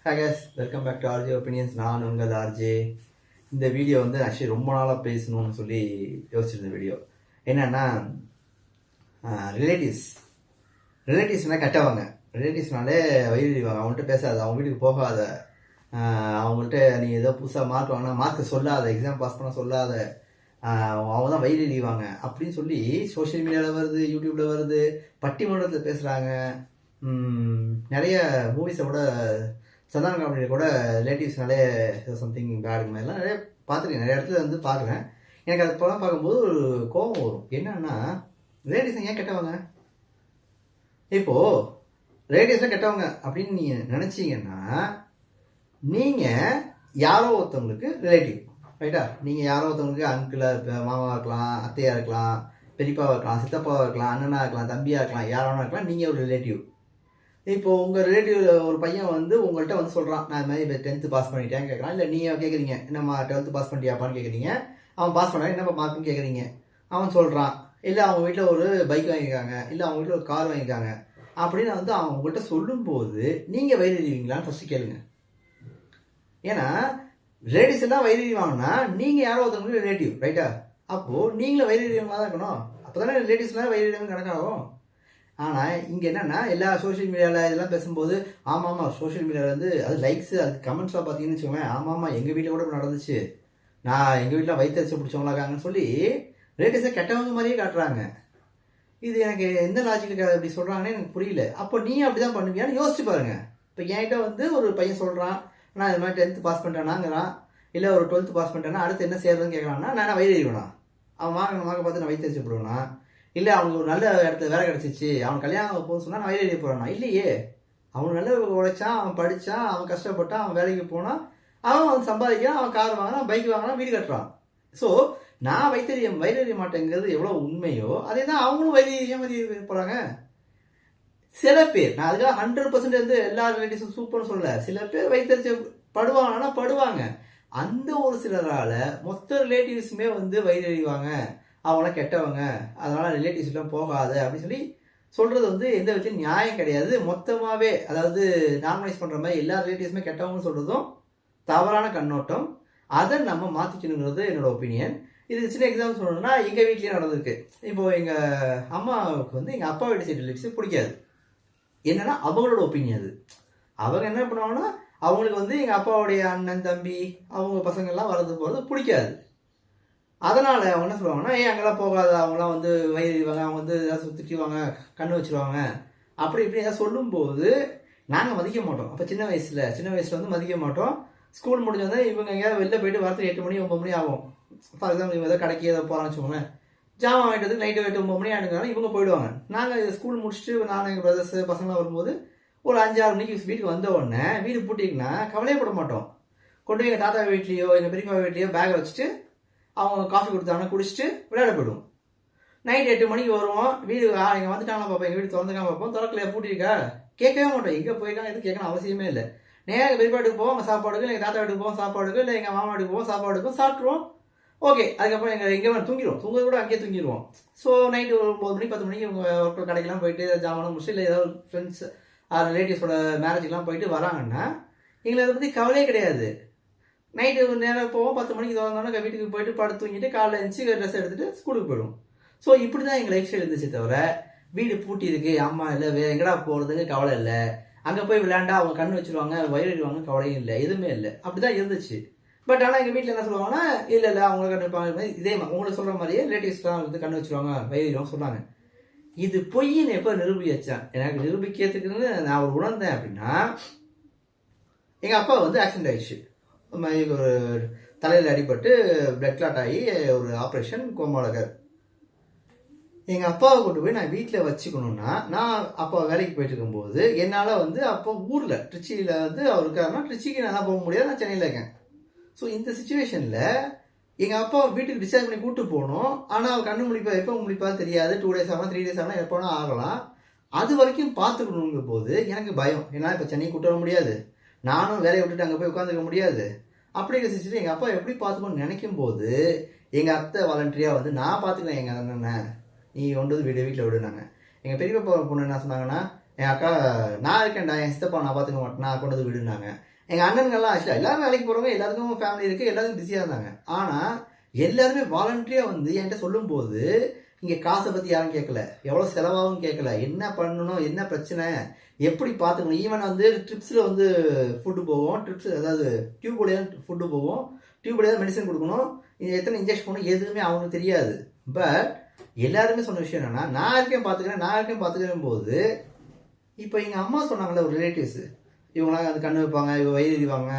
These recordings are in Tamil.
Hi guys, welcome back to RJ Opinions. நான் உங்கள் ஆர்ஜே. இந்த வீடியோ வந்து ஆக்சுவலி ரொம்ப நாளாக பேசணும்னு சொல்லி யோசிச்சிருந்த வீடியோ என்னன்னா, ரிலேட்டிவ்ஸ்னால் கட்டவாங்க. ரிலேட்டிவ்ஸ்னாலே வயிறுவாங்க. அவங்கள்ட்ட பேசாத, அவங்க வீட்டுக்கு போகாத, அவங்கள்ட்ட நீ ஏதோ புதுசாக மார்க் வாங்கினா மார்க் சொல்லாத, எக்ஸாம் பாஸ் பண்ண சொல்லாத, அவங்க தான் வயிறுவாங்க அப்படின்னு சொல்லி சோஷியல் மீடியாவில் வருது, யூடியூப்பில் வருது, பட்டிமன்றத்தில் பேசுகிறாங்க. நிறைய மூவிஸை கூட சந்தான காமெடியில் கூட ரிலேட்டிவ்ஸ்னாலே சம்திங் பேட் மாதிரிலாம் நிறைய பார்த்துருக்கேன். நிறைய இடத்துல வந்து பார்க்குறேன். எனக்கு அது படம் பார்க்கும்போது ஒரு கோபம் வரும். என்னன்னா, ரிலேட்டிவ்ஸ் ஏன் கெட்டவங்க? இப்போது ரிலேட்டிவ்ஸ்லாம் கெட்டவங்க அப்படின்னு நீங்கள் நினச்சிங்கன்னா, நீங்கள் யாரோ ஒருத்தவங்களுக்கு ரிலேட்டிவ், ரைட்டா? நீங்கள் யாரோ ஒருத்தவங்களுக்கு அங்கிளாக இருக்கலாம், மாமாவாக இருக்கலாம், அத்தையாக இருக்கலாம், பெரியப்பாவாக இருக்கலாம், சித்தப்பாவாக இருக்கலாம், அண்ணனாக இருக்கலாம், தம்பியாக இருக்கலாம், யாராவது இருக்கலாம். நீங்கள் ஒரு ரிலேட்டிவ். இப்போ உங்கள் ரிலேட்டிவ் ஒரு பையன் வந்து உங்கள்கிட்ட வந்து சொல்கிறான், நான் இது மாதிரி இப்போ 10th பாஸ் பண்ணிட்டேன் கேட்குறான். இல்லை நீங்கள் கேட்குறீங்க, என்னம்மா 12th பாஸ் பண்ணிட்டியாப்பான்னு கேட்குறீங்க. அவன் பாஸ் பண்ணா என்னப்பா மார்க்குன்னு கேட்குறீங்க. அவன் சொல்கிறான், இல்லை அவங்க வீட்டில் ஒரு பைக் வாங்கியிருக்காங்க, இல்லை அவங்க வீட்டில் ஒரு கார் வாங்கியிருக்காங்க அப்படின்னு வந்து அவன் உங்கள்கிட்ட சொல்லும்போது நீங்கள் வயிறுவீங்களான்னு ஃபஸ்ட்டு கேளுங்க. ஏன்னா ரிலேட்டிவ்ஸ் எல்லாம் வயிறுவாங்கன்னா நீங்கள் யாரோ ஒருத்தவங்களுக்கு ரிலேட்டிவ், ரைட்டா? அப்போது நீங்களும் வயிறுவீங்களாக தான் இருக்கணும். அப்போ தானே ரிலேட்டிவ்ஸ்லாம் வயிறுவீங்க கணக்காகும். ஆனால் இங்கே என்னென்னா, எல்லா சோஷியல் மீடியாவில் இதெல்லாம் பேசும்போது ஆமாம் சோஷியல் மீடியாவில் வந்து அது லைக்ஸு, அது கமெண்ட்ஸாக பார்த்தீங்கன்னு வச்சுக்கோங்களேன், ஆமாம் எங்கள் வீட்டில் கூட நடந்துச்சு, நான் எங்கள் வீட்டில் வயிற்றுச்சு பிடிச்சவங்களாக்காங்கன்னு சொல்லி ரிலேட்டிவ்ஸை கெட்டவங்க மாதிரியே காட்டுறாங்க. இது எனக்கு எந்த லாஜிக்கு அப்படி சொல்கிறாங்கன்னு எனக்கு புரியல. அப்போ நீ அப்படி தான் பண்ணுவியான்னு யோசிச்சு பாருங்க. இப்போ என்கிட்ட வந்து ஒரு பையன் சொல்கிறான், நான் இது மாதிரி 10th பாஸ் பண்ணிட்டேனாங்கிறான், இல்லை ஒரு 12th பாஸ் பண்ணிட்டேன்னா அடுத்து என்ன செய்யறதுன்னு கேட்குறான்னா, நான் வயிறு எறிவேனா? அவன் மார்க்கை பார்த்து நான் வயிற்று போடுவேனா? இல்லை அவனுக்கு ஒரு நல்ல இடத்துல வேலை கிடச்சிச்சு, அவன் கல்யாணம் போகணும்னு சொன்னால் நான் வயிறு போகிறானா? இல்லையே. அவன் நல்ல உழைச்சான், அவன் படித்தான், அவன் கஷ்டப்பட்டான், அவன் வேலைக்கு போனான், அவன் சம்பாதிக்கிறான், அவன் கார் வாங்கினான், பைக் வாங்கினான், வீடு கட்டுறான். ஸோ நான் வயிறறிய மாட்டேங்கிறது எவ்வளோ உண்மையோ அதே தான் அவங்களும் வயிறு போகிறாங்க. சில பேர், நான் அதுக்காக 100% வந்து எல்லா ரிலேட்டிவ்ஸும் சூப்பர்னு சொல்லல, சில பேர் வயிற்றுச்சு படுவாங்கன்னா படுவாங்க. அந்த ஒரு சிலரால் மொத்த ரிலேட்டிவ்ஸுமே வந்து வயிறு எறிவாங்க, அவங்களாம் கெட்டவங்க, அதனால் ரிலேட்டிவ்ஸ்லாம் போகாது அப்படின்னு சொல்லி சொல்கிறது வந்து எந்த விதத்திலும் நியாயம் கிடையாது. மொத்தமாகவே அதாவது நார்மலைஸ் பண்ணுற மாதிரி எல்லா ரிலேட்டிவ்ஸுமே கெட்டவங்கன்னு சொல்கிறதும் தவறான கண்ணோட்டம். அதை நம்ம மாற்றிக்கணுங்கிறது என்னோட ஒப்பீனியன். இது சின்ன எக்ஸாம்பிள் சொல்லணும்னா, எங்கள் வீட்லேயே நடந்திருக்கு. இப்போது எங்கள் அம்மாவுக்கு வந்து எங்கள் அப்பா வீட்டு சைடு ரிலேட்டிவ்ஸ் பிடிக்காது. என்னன்னா அவங்களோட ஒப்பீனியன் அது. அவங்க என்ன பண்ணுவாங்கன்னா, அவங்களுக்கு வந்து எங்கள் அப்பாவுடைய அண்ணன் தம்பி அவங்க பசங்கள்லாம் வரது போகிறது பிடிக்காது. அதனால் அவங்க என்ன சொல்லுவாங்கன்னா, அங்கெல்லாம் போகாத, அவங்களாம் வந்து வயிறுவாங்க, அவங்க வந்து ஏதாவது திட்டுவாங்க, கண்ணு வச்சுருவாங்க, அப்படி இப்படி ஏதாவது சொல்லும்போது நாங்கள் மதிக்க மாட்டோம். அப்போ சின்ன வயசில் வந்து மதிக்க மாட்டோம். ஸ்கூல் முடிஞ்சோடனே இவங்க எங்கேயாவது வெளில போயிட்டு வரத்துக்கு 8 மணி 9 மணி ஆகும். ஃபார் எக்ஸாம்பிள் இவங்க ஏதாவது கடைக்கு ஏதாவது போகிறான்னு வச்சுக்கோங்களேன், ஜாமான் வாங்கிட்டு நைட்டு 8 9 மணி ஆகிடுனாலும் இவங்க போயிடுவாங்க. நாங்கள் ஸ்கூல் முடிச்சுட்டு நானும் எங்கள் பிரதர்ஸ் பசங்களாம் வரும்போது ஒரு 5-6 மணிக்கு வீட்டுக்கு வந்த உடனே வீடு பூட்டிங்கன்னா கவலையப்பட மாட்டோம். கொண்டு போய் எங்கள் தாத்தா வீட்லேயோ எங்கள் பெரியப்பா வீட்லேயோ பேக் வச்சுட்டு அவங்க காஃபி கொடுத்தாங்கன்னா குடிச்சிட்டு விளையாட போயிடுவோம். நைட் 8 மணிக்கு வருவோம். வீடு இங்கே வந்துட்டாங்களா பார்ப்போம், எங்கள் வீடு திறந்துக்காம பார்ப்போம், திறக்கலையா பூட்டிருக்கா, கேட்கவே மாட்டோம். எங்கே போயிருக்காங்க எதுவும் கேட்கணும் அவசியமே இல்லை. நேராக எங்கள் பெரியப்பா வீட்டுக்கு போவோம், சாப்பாடுக்கு, எங்கள் தாத்தா வீட்டுக்கு போவோம் சாப்பாடுக்கு, இல்லை எங்கள் மாமா வீட்டுக்கு போவோம் சாப்பாடுக்கும், சாப்பிட்ருவோம். ஓகே, அதுக்கப்புறம் எங்கே தூங்கிடுவோம், தூங்க கூட அங்கேயே தூங்கிடுவோம். ஸோ நைட்டு ஒரு 9 மணி 10 மணிக்கு இவங்க ஒர்க்கு கடைக்கெல்லாம் போயிட்டு ஜாமான் முடிச்சு, இல்லை ஏதாவது ஃப்ரெண்ட்ஸ் ரிலேட்டிவ்ஸோட மேரேஜுக்கெலாம் போயிட்டு வராங்கன்னா எங்களை அதை பற்றி கவலையே கிடையாது. நைட்டு நேரம் போவோம், 10 மணிக்கு திறந்தோன்னா வீட்டுக்கு போயிட்டு படுத்து தூங்கிட்டு காலைல எழுந்துச்சு ட்ரெஸ் எடுத்துகிட்டு ஸ்கூலுக்கு போயிடுவோம். ஸோ இப்படி தான் எங்கள் லைஃப் ஸ்டைல் இருந்துச்சு. தவிர வீடு பூட்டி இருக்கு, அம்மா இல்லை வேறு எங்கடா போகிறதுக்கு கவலை இல்லை, அங்கே போய் விளையாண்டா அவங்க கண் வச்சுருவாங்க, வயிறுவாங்க, கவலையும் இல்லை, எதுவுமே இல்லை. அப்படி தான் இருந்துச்சு. பட் ஆனால் எங்கள் வீட்டில் என்ன சொல்லுவாங்கன்னா, இல்லை அவங்களுக்கு கண்டிப்பாங்க இதே உங்களுக்கு சொல்கிற மாதிரியே ரிலேட்டிவ்ஸ்லாம் வந்து கண் வச்சுருவாங்க, வயிறுவாங்க சொன்னாங்க. இது பொய்ன்னு எப்போ நிரூபிச்சேன், எனக்கு நிரூபிக்கிறதுக்குன்னு நான் ஒரு உணர்ந்தேன் அப்படின்னா, எங்கள் அப்பா வந்து ஆக்சிடென்ட் ஆயிடுச்சு. ஒரு தலையில் அடிபட்டு பிளட் கிளாட் ஆகி ஒரு ஆப்ரேஷன், கோமாளகர். எங்கள் அப்பாவை கொண்டு போய் நான் வீட்டில் வச்சுக்கணுன்னா, நான் அப்பா வேலைக்கு போயிட்டு இருக்கும்போது என்னால் வந்து அப்போ ஊரில் ட்ரிச்சியில் வந்து அவர் இருக்காருன்னா ட்ரிச்சிக்கு நல்லா போக முடியாது, நான் சென்னையில் இருக்கேன். ஸோ இந்த சுச்சுவேஷனில் எங்கள் அப்பா வீட்டுக்கு டிஸ்சார்ஜ் பண்ணி கூப்பிட்டு போகணும். ஆனால் அவர் கண்ணு முழிப்பா எப்போ முழிப்பா தெரியாது, 2 days ஆகலாம் 3 days ஆகலாம், எப்போனா ஆகலாம். அது வரைக்கும் பார்த்துக்கணுங்க போது எனக்கு பயம். ஏன்னா இப்போ சென்னை கூப்பிட்டு வர முடியாது, நானும் வேலையை விட்டுட்டு அங்கே போய் உட்காந்துக்க முடியாது. அப்படிங்கிற சிச்சுவேஷன் எங்கள் அப்பா எப்படி பார்த்துக்கணும்னு நினைக்கும் போது எங்கள் அத்தை வாலண்டரியாக வந்து நான் பார்த்துக்கிறேன் எங்கள் அண்ணனை, நீ கொண்டு வந்து வீட்டில் விடுனாங்க. எங்கள் பெரியப்பா பொண்ணு என்ன சொன்னாங்கன்னா, என் அக்கா நான் இருக்கேன்டா, என் சித்தப்பா நான் பார்த்துக்க மாட்டேன், நான் கொண்டு வந்து விடுனாங்க. எங்கள் அண்ணன்கள்லாம் ஆக்சுவலாக எல்லாரும் வேலைக்கு போகிறவங்க, எல்லாருக்கும் ஃபேமிலி இருக்குது, எல்லாருக்கும் பிஸியாக இருந்தாங்க. ஆனால் எல்லாருமே வாலண்டரியாக வந்து என்கிட்ட சொல்லும்போது இங்கே காசை பற்றி யாரும் கேட்கல, எவ்வளோ செலவாகும் கேட்கல, என்ன பண்ணணும், என்ன பிரச்சனை, எப்படி பார்த்துக்கணும். ஈவன் வந்து ட்ரிப்ஸில் வந்து ஃபுட்டு போகும், ட்ரிப்ஸ் அதாவது டியூப் வழியாக ஃபுட்டு போகும், டியூப் வழியாக மெடிசன் கொடுக்கணும், எத்தனை இன்ஜெக்ஷன் பண்ணணும், எதுவுமே அவங்களுக்கு தெரியாது. பட் எல்லாருமே சொன்ன விஷயம் என்னன்னா, நான் இருக்கேன் பார்த்துக்கிறேன் போது இப்போ எங்கள் அம்மா சொன்னாங்களே ஒரு ரிலேட்டிவ்ஸ், இவங்களாம் வந்து கண்ணு வைப்பாங்க, இவங்க வயிறு எறிவாங்க,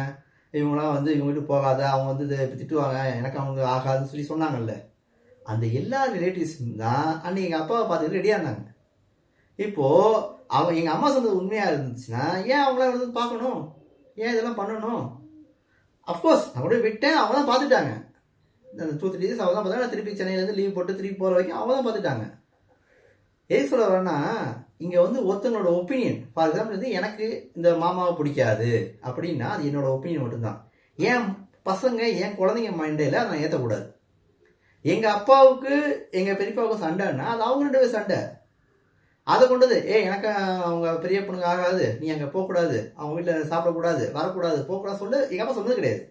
இவங்களாம் வந்து இவங்க வீட்டு போகாத, அவங்க வந்து திட்டுவாங்க, எனக்கு அவங்க ஆகாதுன்னு சொல்லி சொன்னாங்கல்ல, அந்த எல்லா ரிலேட்டிவ்ஸும் தான் அன்னைக்கு எங்கள் அப்பாவை பார்த்துக்கிட்டு ரெடியாக இருந்தாங்க. இப்போது அவங்க எங்கள் அம்மா சொன்னது உண்மையாக இருந்துச்சுன்னா ஏன் அவங்கள வந்து பார்க்கணும், ஏன் இதெல்லாம் பண்ணணும்? அஃப்கோர்ஸ் நான் கூட விட்டேன், அவங்க தான் பார்த்துட்டாங்க. அந்த 2-3 days அவங்க தான் பார்த்தாங்க. திருப்பி சென்னையிலேருந்து லீவ் போட்டு திருப்பி போகிற வரைக்கும் அவங்க தான் பார்த்துட்டாங்க. எது சொல்ல வரேன்னா, இங்கே வந்து ஒருத்தனோட ஒப்பீனியன், ஃபார் எக்ஸாம்பிள் வந்து எனக்கு இந்த மாமாவை பிடிக்காது அப்படின்னா அது என்னோட ஒப்பீனியன் மட்டும்தான். என் பசங்க என் குழந்தைங்க மைண்டில் அதை நான் ஏற்றக்கூடாது. எங்கள் அப்பாவுக்கு எங்கள் பெரியப்பாவுக்கும் சண்டைன்னா அது அவங்க 2 பேர் சண்டை. அதை கொண்டது எனக்கு அவங்க பெரிய பொண்ணுங்க ஆகாது, நீ அங்கே போகக்கூடாது, அவங்க வீட்டில் சாப்பிடக்கூடாது, வரக்கூடாது, போகக்கூடாது சொல்லு எங்கள் அப்பா சொன்னது கிடையாது.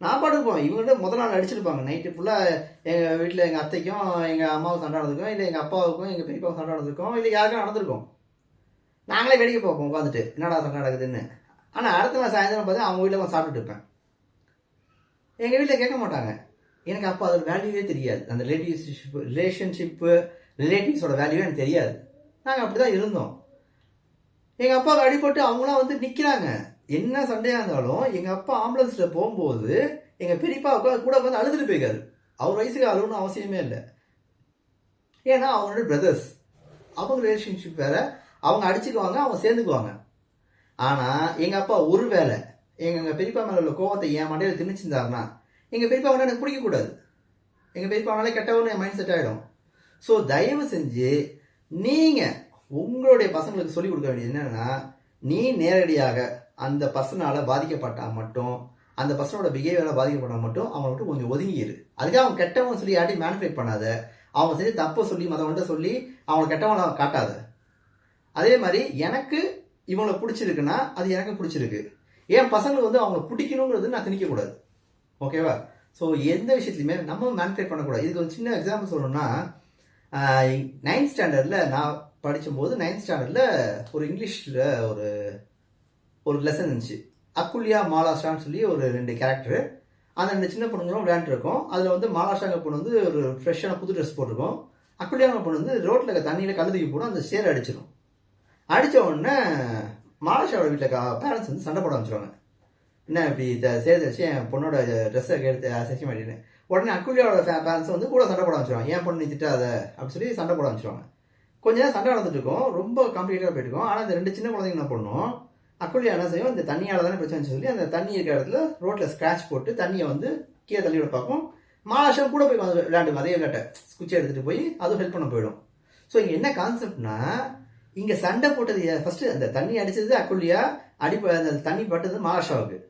நான் பாட்டுப்போம். இவங்கள்ட்ட முதல் நாள் அடிச்சிருப்பாங்க நைட்டு ஃபுல்லாக. எங்கள் வீட்டில் எங்கள் அத்தைக்கும் எங்கள் அம்மாவுக்கும் சண்டை நடந்திருக்கும், இல்லை எங்கள் அப்பாவுக்கும் எங்கள் பெரியப்பாவுக்கும் சண்டை நடந்திருக்கும், இல்லை யாருக்கும் நடந்திருக்கும். நாங்களே வேடிக்கை பார்ப்போம் உட்காந்துட்டு, என்னடா சண்டை நடக்குதுன்னு. ஆனால் அடுத்த நாள் சாயந்தரம் பார்த்து அவங்க வீட்டில் சாப்பிட்டுட்டு இருப்பேன். எங்கள் வீட்டில் கேட்க மாட்டாங்க. எனக்கு அப்போ அதோட வேல்யூவே தெரியாது. அந்த ரிலேட்டிவ்ஸோட வேல்யூவே எனக்கு தெரியாது. நாங்கள் அப்படி தான் இருந்தோம். எங்கள் அப்பாவுக்கு அடிபட்டு அவங்களாம் வந்து நிற்கிறாங்க. என்ன சண்டையாக இருந்தாலும் எங்கள் அப்பா ஆம்புலன்ஸில் போகும்போது எங்கள் பெரியப்பாவுக்கு கூட வந்து அழுதுட்டு போய்க்காரு. அவர் வயசுக்கு அழுகணும் அவசியமே இல்லை. ஏன்னா அவங்களோட பிரதர்ஸ், அவங்க ரிலேஷன்ஷிப் வேற, அவங்க அடிச்சுக்குவாங்க, அவங்க சேர்ந்துக்குவாங்க. ஆனால் எங்கள் அப்பா ஒரு வேளை எங்கள் பெரியப்பா மேலே உள்ள கோவத்தை என் மண்டையில் திணிச்சிருந்தாருன்னா எங்கள் பெரியப்பா வந்து எனக்கு பிடிக்கக்கூடாது. எங்கள் பெரியப்பாவனாலே கெட்டவன்னு என் மைண்ட் செட் ஆகிடும். ஸோ தயவு செஞ்சு நீங்கள் உங்களுடைய பசங்களுக்கு சொல்லிக் கொடுக்க வேண்டியது என்னன்னா, நீ நேரடியாக அந்த பர்சனால் பாதிக்கப்பட்டால் மட்டும், அந்த பர்சனோட பிஹேவியரால் பாதிக்கப்பட்டால் மட்டும் அவங்கள விட்டு கொஞ்சம் ஒதுங்கிடு. அதுக்காக அவங்க கெட்டவங்க சொல்லி யார்ட்டையும் மேனிபுலேட் பண்ணாத. அவங்க செஞ்சு தப்பை சொல்லி மற்றவங்கள்ட்ட சொல்லி அவங்களை கெட்டவங்கள காட்டாத. அதே மாதிரி எனக்கு இவங்களை பிடிச்சிருக்குன்னா அது எனக்கு பிடிச்சிருக்கு, என் பசங்களுக்கு வந்து அவங்களை பிடிக்கணுங்கிறது நான் திணிக்கக்கூடாது. ஓகேவா? ஸோ எந்த விஷயத்துலையுமே நம்ம மேனிபுலேட் பண்ணக்கூடாது. இதுக்கு ஒரு சின்ன எக்ஸாம்பிள் சொல்லணும்னா, 9th ஸ்டாண்டர்டில் நான் படிக்கும்போது 9th ஸ்டாண்டர்டில் ஒரு இங்கிலீஷில் ஒரு லெசன் இருந்துச்சு. அக்குல்யா மாலாஷான்னு சொல்லி ஒரு 2 கேரக்டரு. அந்த 2 சின்ன பொண்ணுங்களும் விளையாண்டுருக்கோம். அதில் வந்து மாலாஷாங்க பொண்ணு வந்து ஒரு ஃப்ரெஷ்ஷான புது ட்ரெஸ் போட்டிருக்கோம். அக்குல்யாங்க பொண்ணு வந்து ரோட்டில் தண்ணியில் கழுதுக்கு போடும், அந்த சேரை அடிச்சிடும். அடித்த உடனே மாலாஷாவோட வீட்டில் பேரண்ட்ஸ் வந்து சண்டை போட ஆரம்பிச்சிருவாங்க. என்ன இப்படி சேர் வச்சு என் பொண்ணோட ட்ரெஸ்ஸை எடுத்து செக்ஷன் பண்ணிட்டேன். உடனே அக்குல்யாவோட பேரண்ட்ஸ் வந்து கூட சண்டை போட ஆரம்பிச்சிருவாங்க. என் பொண்ணு திட்டாத அப்படின்னு சொல்லி சண்டை போட ஆரம்பிச்சிருவாங்க. கொஞ்ச நேரம் சண்டை நடந்துட்டு இருக்கும், ரொம்ப காம்ப்ளிகேட்டாக போயிட்டு இருக்கும். ஆனால் இந்த 2 சின்ன குழந்தைங்க என்ன பண்ணும், அக்குல்யா என்ன செய்யும், இந்த தண்ணியால் தானே பிரச்சனை சொல்லி அந்த தண்ணி இருக்கிற இடத்துல ரோட்டில் ஸ்க்ராட்ச் போட்டு தண்ணியை வந்து கீழே தள்ளி விட பார்க்கும். மாலாஷா கூட போய் வந்து விளையாண்டு அதே விளையாட்டை குச்சி எடுத்துகிட்டு போய் அதுவும் ஹெல்ப் பண்ண போயிடும். ஸோ இங்கே என்ன கான்செப்ட்னா, இங்கே சண்டை போட்டது ஃபஸ்ட்டு அந்த தண்ணி அடித்தது அக்குல்யா, அந்த தண்ணி பட்டது மாலாஷாவுக்கு.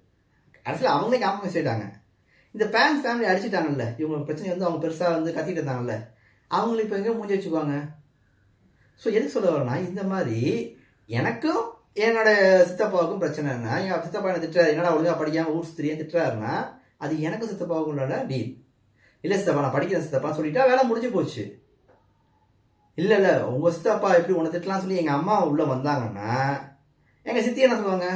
ஆக்சுவலாக அவங்களே காம்ப்ரமைஸ் ஆகிட்டாங்க. இந்த பேரண்ட்ஸ் ஃபேமிலி அடிச்சுட்டாங்கல்ல, இவங்க பிரச்சனை வந்து அவங்க பெருசாக வந்து கத்திட்டு இருந்தாங்கல்ல, அவங்களுக்கு இப்போ எங்கே மூஞ்சி வச்சுக்குவாங்க? ஸோ எதுக்கு சொல்ல வரேன்னா, இந்த மாதிரி எனக்கும் என்னோட சித்தப்பாவுக்கும் பிரச்சனைன்னா, என் சித்தப்பா என்ன திட்டுறாரு, என்னடா ஒழுங்காக படிக்காமல் ஊர் சுத்திரியே திட்டுறாருன்னா, அது எனக்கும் சித்தப்பாவுக்கும் உள்ள டீல். இல்லை சித்தப்பா நான் படிக்கிறேன் சித்தப்பா சொல்லிட்டா வேலை முடிஞ்சு போச்சு. இல்லை உங்கள் சித்தப்பா எப்படி உன்னை திட்டலாம் சொல்லி எங்கள் அம்மா உள்ளே வந்தாங்கன்னா எங்கள் சித்தி என்ன சொல்லுவாங்க,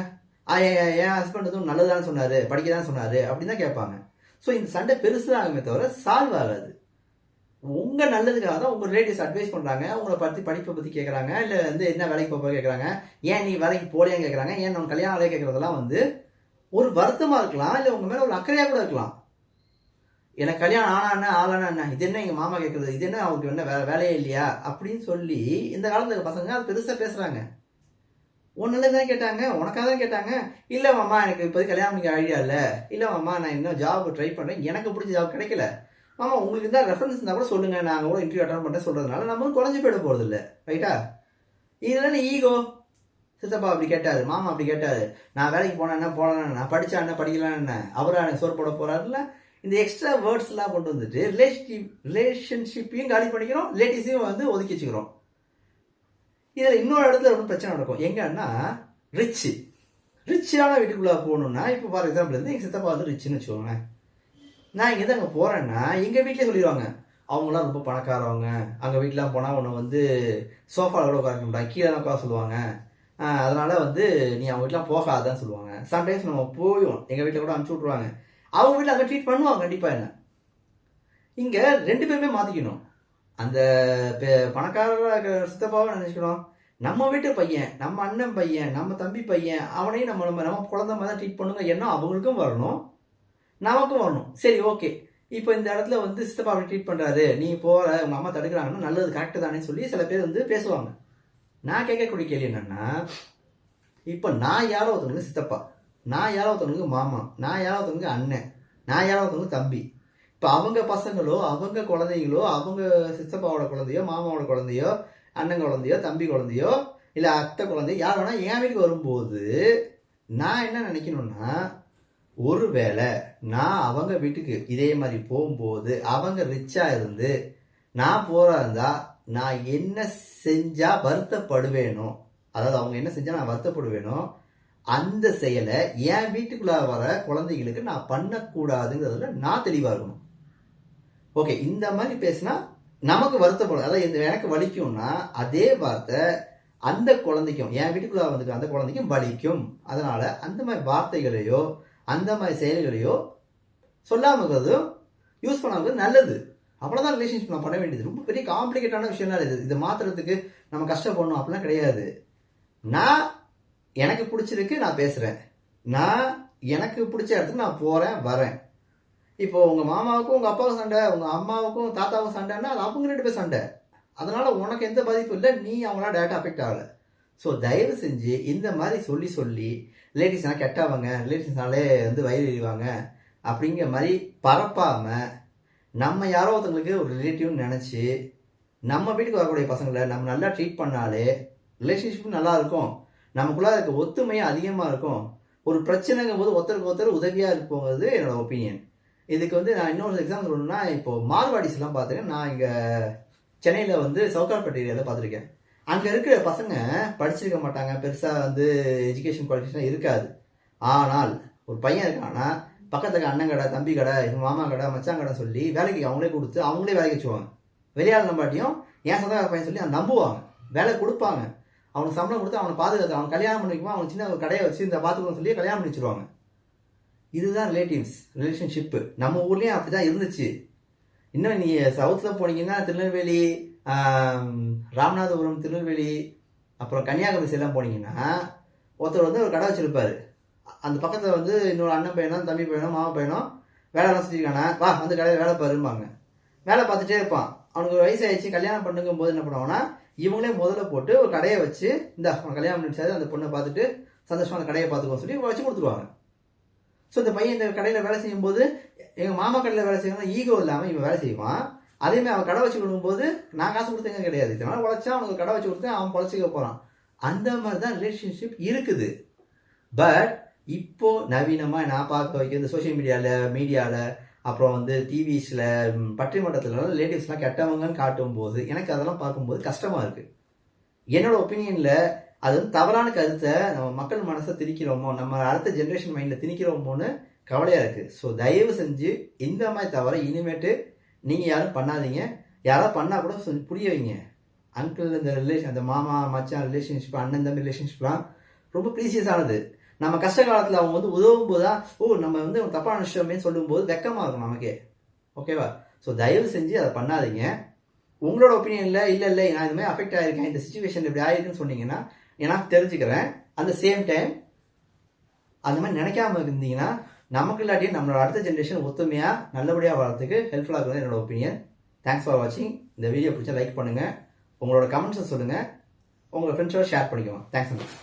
என் ஹஸ்பண்ட் எதுவும் நல்லதானு சொன்னார், படிக்க தான் சொன்னார் அப்படின்னு தான் கேட்பாங்க. ஸோ இந்த சண்டை பெருசுதான் ஆகுமே தவிர சால்வ் ஆகாது. உங்கள் நல்லதுக்காக தான் உங்கள் ரிலேட்டிவ்ஸ் அட்வைஸ் பண்ணுறாங்க, உங்களை பற்றி படிப்பை பற்றி கேட்குறாங்க, இல்லை வந்து என்ன வேலைக்கு போக கேட்குறாங்க, ஏன் நீ வேலைக்கு போலியான்னு கேட்குறாங்க, ஏன் நம்ம கல்யாணம் வேலையை கேட்குறதெல்லாம் வந்து ஒரு வருத்தமாக இருக்கலாம், இல்லை உங்கள் மேலே ஒரு அக்கறையாக கூட இருக்கலாம். எனக்கு கல்யாணம் ஆனா என்ன, இது என்ன எங்கள் மாமா கேட்குறது, இது என்ன அவங்களுக்கு என்ன வேலையே இல்லையா அப்படின்னு சொல்லி இந்த காலத்தில் பசங்க அது பெருசாக பேசுகிறாங்க. உன் நல்லது தான் கேட்டாங்க, உனக்காக தான் கேட்டாங்க. இல்லை மாமா எனக்கு இப்போதைக்கு கல்யாணம் பண்ணிக்க ஐடியா இல்லை, இல்லை மாமா நான் இன்னும் ஜாப் ட்ரை பண்ணுறேன், எனக்கு பிடிச்ச ஜாப் கிடைக்கல, மாமா உங்களுக்கு இருந்தால் ரெஃபரன்ஸ் இருந்தால் கூட சொல்லுங்கள், நாங்கள் கூட இன்டர்வியூ அட்டன் பண்ணுறேன் சொல்கிறதுனால நம்மளும் குறைஞ்சி போயிட போகிறது இல்லை. ரைட்டா? இதெல்லாம் ஈகோ. சித்தப்பா அப்படி கேட்டாரு, மாமா அப்படி கேட்டாரு, நான் வேலைக்கு போனேன்னா நான் படித்தா என்ன படிக்கலாம் என்ன, அவரா எனக்கு சோறு போட போகிறாருல, இந்த எக்ஸ்ட்ரா வேர்ட்ஸ்லாம் கொண்டு வந்துட்டு ரிலேஷன்ஷிப்பையும் காலி பண்ணிக்கிறோம், ரிலேட்டிவ்ஸையும் வந்து ஒதுக்கி வச்சுக்கிறோம். இதில் இன்னொரு இடத்துல ரொம்ப பிரச்சனை நடக்கும். எங்கன்னா ரிச்சான வீட்டுக்குள்ளே போகணுன்னா, இப்போ ஃபார் எக்ஸாம்பிள் வந்து எங்கள் சித்தப்பா வந்து ரிச்சுன்னு வச்சுக்கோங்க. நான் இங்கே தான் அங்கே போகிறேன்னா எங்கள் வீட்டிலே சொல்லிடுவாங்க, அவங்களாம் ரொம்ப பணக்காரவங்க, அங்கே வீட்டிலாம் போனால் உன்னை வந்து சோஃபாவில் கூட உட்கார மாட்டாங்க, கீழே தான் உட்கார சொல்லுவாங்க, அதனால வந்து நீ அவங்க வீட்டிலாம் போகாதான்னு சொல்லுவாங்க. சம்டைம்ஸ் நம்ம போயும் எங்கள் வீட்டில் கூட அனுப்பிச்சி விட்ருவாங்க. அவங்க வீட்டில் அங்கே ட்ரீட் பண்ணுவாங்க கண்டிப்பாக. என்ன இங்கே 2 பேருமே மாற்றிக்கணும். அந்த பணக்கார சித்தப்பாவை நினச்சிக்கணும், நம்ம வீட்டு பையன், நம்ம அண்ணன் பையன், நம்ம தம்பி பையன், அவனையும் நம்ம குழந்தை மாதிரி தான் ட்ரீட் பண்ணுங்க. ஏன்னா அவங்களுக்கும் வரணும், நமக்கும் வரணும். சரி, ஓகே, இப்போ இந்த இடத்துல வந்து சித்தப்பா அப்படி ட்ரீட் பண்ணுறாரு, நீ போகிற, உங்கள் அம்மா தடுக்கிறாங்கன்னா நல்லது கரெக்டு தானே சொல்லி சில பேர் வந்து பேசுவாங்க. நான் கேட்கக்கூடிய கேள்வி என்னன்னா, இப்போ நான் யாரோ ஒருத்தவங்களுக்கு சித்தப்பா, நான் யாரோ ஒருத்தவங்களுக்கு மாமா, நான் யாரோ ஒருத்தவங்களுக்கு அண்ணன், நான் யாரோ ஒருத்தவங்களுக்கு தம்பி. இப்போ அவங்க பசங்களோ, அவங்க குழந்தைங்களோ, அவங்க சித்தப்பாவோட குழந்தையோ, மாமாவோட குழந்தையோ, அண்ணன் குழந்தையோ, தம்பி குழந்தையோ, இல்லை அத்தை குழந்தையோ, யார் வேணா என் வீட்டுக்கு வரும்போது நான் என்ன நினைக்கணும்னா, ஒருவேளை நான் அவங்க வீட்டுக்கு இதே மாதிரி போகும்போது அவங்க ரிச்சா இருந்து நான் போறா இருந்தா நான் என்ன செஞ்சா வருத்தப்படுவேனோ, அதாவது அவங்க என்ன செஞ்சா நான் வருத்தப்படுவேனோ, அந்த செயலை என் வீட்டுக்குள்ள வர குழந்தைகளுக்கு நான் பண்ணக்கூடாதுங்கிறதுல நான் தெளிவா இருக்கணும். ஓகே, இந்த மாதிரி பேசினா நமக்கு வருத்தப்படும். அதாவது எனக்கு வலிக்கும்னா அதே வார்த்தை அந்த குழந்தைக்கும், என் வீட்டுக்குள்ள வந்துட்டு அந்த குழந்தைக்கும் வலிக்கும். அதனால அந்த மாதிரி வார்த்தைகளையோ அந்த மாதிரி செயல்களையோ சொல்லாம இருக்கிறதும் யூஸ் பண்ணாம நல்லது. அவ்வளோதான் ரிலேஷன்ஷிப் நான் பண்ண வேண்டியது. ரொம்ப பெரிய காம்ப்ளிகேட்டான விஷயம்லாம் இது. இதை மாத்துறதுக்கு நம்ம கஷ்டப்படணும் அப்படிலாம் கிடையாது. நான் எனக்கு பிடிச்சிருக்கு, நான் பேசுறேன், நான் எனக்கு பிடிச்ச இடத்துக்கு நான் போறேன் வரேன். இப்போ உங்க மாமாவுக்கும் உங்க அப்பாவுக்கும் சண்டை, உங்க அம்மாவுக்கும் தாத்தாவுக்கும் சண்டைன்னா அது அவங்க 2 பேர் சண்டை. அதனால உனக்கு எந்த பாதிப்பும் இல்லை, நீ அவங்களால டேரக்டா அஃபெக்ட் ஆகல. ஸோ தயவு செஞ்சு இந்த மாதிரி சொல்லி ரிலேட்டிவ்ஸ்னா கெட்டவங்க, ரிலேட்டிவ்ஸ்னாலே வந்து வயிறு எறிவாங்க அப்படிங்கிற மாதிரி பரப்பாம, நம்ம யாரோ ஒருத்தவங்களுக்கு ஒரு ரிலேட்டிவ்னு நினைச்சு நம்ம வீட்டுக்கு வரக்கூடிய பசங்களை நம்ம நல்லா ட்ரீட் பண்ணாலே ரிலேஷன்ஷிப்பும் நல்லா இருக்கும், நமக்குள்ள இருக்க ஒத்துமையும் அதிகமா இருக்கும். ஒரு பிரச்சனைங்கும் போது ஒருத்தருக்கு ஒருத்தர் உதவியா இருப்போங்கிறது என்னோட ஒப்பீனியன். இதுக்கு வந்து நான் இன்னொரு எக்ஸாம்பிள் சொல்லணும்னா, இப்போ மார்வாடிஸ் எல்லாம் பார்த்துருக்கேன். நான் இங்க சென்னையில வந்து சவுகார்பேட்டை ஏரியாவில் பார்த்துருக்கேன். அங்க இருக்கிற பசங்க படிச்சிருக்க மாட்டாங்க, பெருசா வந்து எஜுகேஷன் குவாலிஃபிகேஷன் இருக்காது. ஆனால் ஒரு பையன் இருக்கான்னா பக்கத்துக்கு அண்ணன் கடை, தம்பி கடை, மாமா கடை, மச்சான் கடை சொல்லி வேலைக்கு அவங்களே கொடுத்து அவங்களே வேலைக்கு வச்சுவாங்க. வெளியாள் நம்பாட்டியும் என் சொந்தக்கார பையன் சொல்லி அவன் நம்புவாங்க, வேலை கொடுப்பாங்க, அவனுக்கு சம்பளம் கொடுத்து அவனை பாதுகாத்து அவன் கல்யாணம் பண்ணிக்குமா, அவனுக்கு சின்ன ஒரு கடையை வச்சு இந்த பார்த்துக்கணும் சொல்லி கல்யாணம் பண்ணி வச்சிருவாங்க. இதுதான் ரிலேஷன்ஷிப்பு. நம்ம ஊர்லயும் அப்படிதான் இருந்துச்சு. இன்னும் நீ சவுத்துல போனீங்கன்னா திருநெல்வேலி, ராமநாதபுரம், திருநெல்வேலி, அப்புறம் கன்னியாகுமரி எல்லாம் போனீங்கன்னா ஒருத்தர் வந்து ஒரு கடை வச்சிருப்பாரு. அந்த பக்கத்துல வந்து இன்னொரு அண்ணன் பையனோ, தம்பி பையனோ, மாமா பையனோ வேலைலாம் செஞ்சுருக்கானா, வா வந்து கடையில் வேலை பாருப்பாங்க. வேலை பார்த்துட்டே இருப்பான். அவனுக்கு ஒரு வயசாயிடுச்சு, கல்யாணம் பண்ணுங்கும் போது என்ன பண்ணுவாங்கன்னா இவங்களே முதல்ல போட்டு ஒரு கடையை வச்சு, இந்த கல்யாணம் பண்ணிச்சாரு அந்த பொண்ணை பார்த்துட்டு சந்தோஷமா அந்த கடையை பார்த்துக்கோ சொல்லி வச்சு கொடுத்துருவாங்க. ஸோ இந்த பையன் இந்த கடையில் வேலை செய்யும் போது, எங்கள் மாமா கடையில் வேலை செய்யணும் ஈகோ இல்லாமல் இவன் வேலை செய்வான். அதேமாதிரி அவன் கடை வச்சு கொடுக்கும்போது நான் காசு கொடுத்தேங்க கிடையாது, இதனால உழைச்சா அவனுக்கு கடை வச்சு கொடுத்தேன், அவன் பொழைச்சிக்க போகிறான். அந்த மாதிரி தான் ரிலேஷன்ஷிப் இருக்குது. பட் இப்போ நவீனமாக நான் பார்க்க வைக்க இந்த சோஷியல் மீடியாவில் அப்புறம் வந்து டிவிஸில் பட்டிமன்றத்துலலாம் ரிலேட்டிவ்ஸ்லாம் கெட்டவங்கன்னு காட்டும் போது எனக்கு அதெல்லாம் பார்க்கும்போது கஷ்டமாக இருக்குது. என்னோட ஒப்பீனியனில் அது வந்து தவறான கருத்தை நம்ம மக்கள் மனசை திணிக்கிறோமோ, நம்ம அடுத்த ஜென்ரேஷன் மைண்டில் திணிக்கிறோமோன்னு கவலையாக இருக்குது. ஸோ தயவு செஞ்சு இந்த மாதிரி தவிர இனிமேட்டு நீங்கள் யாரும் பண்ணாதீங்க. யாராவது பண்ணால் கூட கொஞ்சம் புரிய வைங்க. அங்கிள் இந்த ரிலேஷன், அந்த மாமா மச்சான் ரிலேஷன்ஷிப், அண்ணன் தம்பி ரிலேஷன்ஷிப்லாம் ரொம்ப ப்ரீசியஸானது. நம்ம கஷ்ட காலத்தில் அவங்க வந்து உதவும் போது தான் நம்ம வந்து தப்பான விஷயமே சொல்லும்போது வெக்கமாக இருக்கும் நமக்கே. ஓகேவா? ஸோ தயவு செஞ்சு அதை பண்ணாதீங்க. உங்களோட ஒப்பீனியனில் இல்லை நான் இந்த மாதிரி அஃபெக்ட் ஆகிருக்கேன், இந்த சுச்சுவேஷன் இப்படி ஆயிருக்குன்னு சொன்னீங்கன்னா எனக்கு தெரிஞ்சுக்கிறேன். அந்த சேம் டைம் அந்த மாதிரி நினைக்காம இருந்தீங்கன்னா நமக்கு இல்லாட்டியும் நம்மளோட அடுத்த ஜென்ரேஷன் ஒத்துமையாக நல்லபடியாக வளர்றதுக்கு ஹெல்ப்ஃபுல்லாக இருக்கிறது என்னோட ஒப்பீனியன். தேங்க்ஸ் ஃபார் வாட்சிங். இந்த வீடியோ பிடிச்சா லைக் பண்ணுங்கள், உங்களோட கமெண்ட்ஸை சொல்லுங்கள், உங்களோட ஃப்ரெண்ட்ஸோட ஷேர் பண்ணிக்கோங்க. தேங்க்ஸ்.